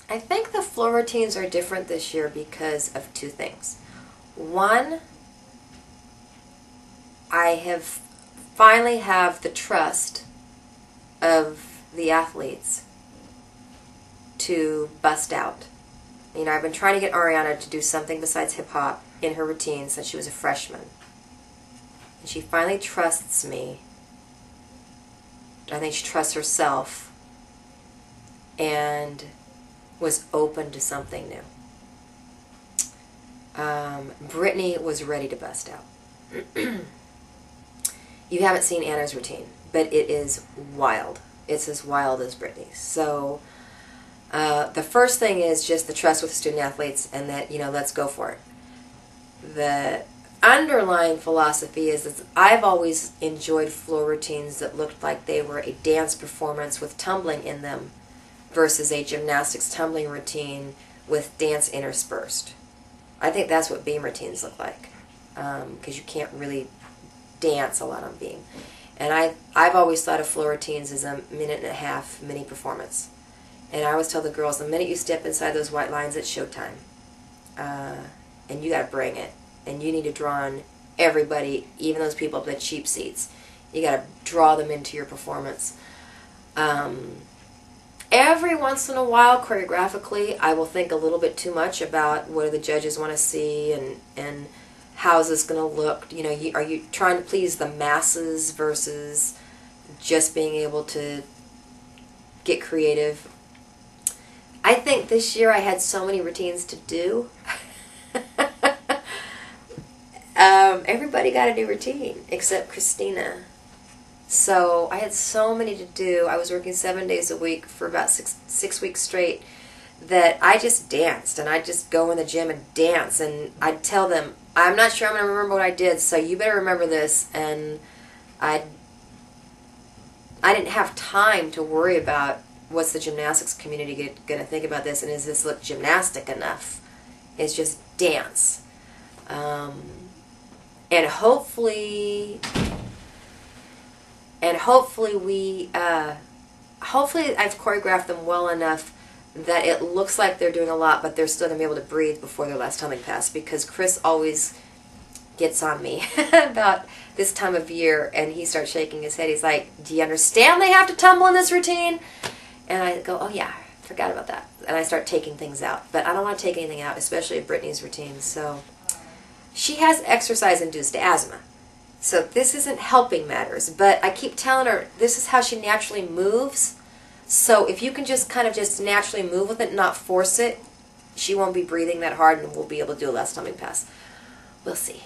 I think the floor routines are different this year because of two things. One, I have finally have the trust of the athletes to bust out. You know, I've been trying to get Ariana to do something besides hip-hop in her routine since she was a freshman. And she finally trusts me. I think she trusts herself and was open to something new. Brittany was ready to bust out. You haven't seen Anna's routine, but it is wild. It's as wild as Brittany's. So the first thing is just the trust with the student athletes and that, you know, let's go for it. The underlying philosophy is that I've always enjoyed floor routines that looked like they were a dance performance with tumbling in them versus a gymnastics tumbling routine with dance interspersed. I think that's what beam routines look like, because you can't really dance a lot on beam. And I've always thought of floor routines as a minute and a half mini performance. And I always tell the girls, the minute you step inside those white lines, it's showtime. And you got to bring it. And you need to draw on everybody, even those people up in the cheap seats. You got to draw them into your performance. Every once in a while, choreographically, I will think a little bit too much about what do the judges want to see and how is this going to look. You know, are you trying to please the masses versus just being able to get creative? I think this year I had so many routines to do. Everybody got a new routine except Christina. So I had so many to do. I was working 7 days a week for about six weeks straight that I just danced. And I'd just go in the gym and dance. And I'd tell them, I'm not sure I'm going to remember what I did, so you better remember this. And I didn't have time to worry about what's the gymnastics community going to think about this, and is this look gymnastic enough? It's just dance. And hopefully I've choreographed them well enough that it looks like they're doing a lot, but they're still going to be able to breathe before their last tumbling pass, because Chris always gets on me about this time of year, and he starts shaking his head. He's like, do you understand they have to tumble in this routine? And I go, oh yeah, I forgot about that. And I start taking things out. But I don't want to take anything out, especially at Brittany's routine. So she has exercise-induced asthma. So this isn't helping matters. But I keep telling her this is how she naturally moves. So if you can just kind of just naturally move with it and not force it, she won't be breathing that hard and we'll be able to do a last tumbling pass. We'll see.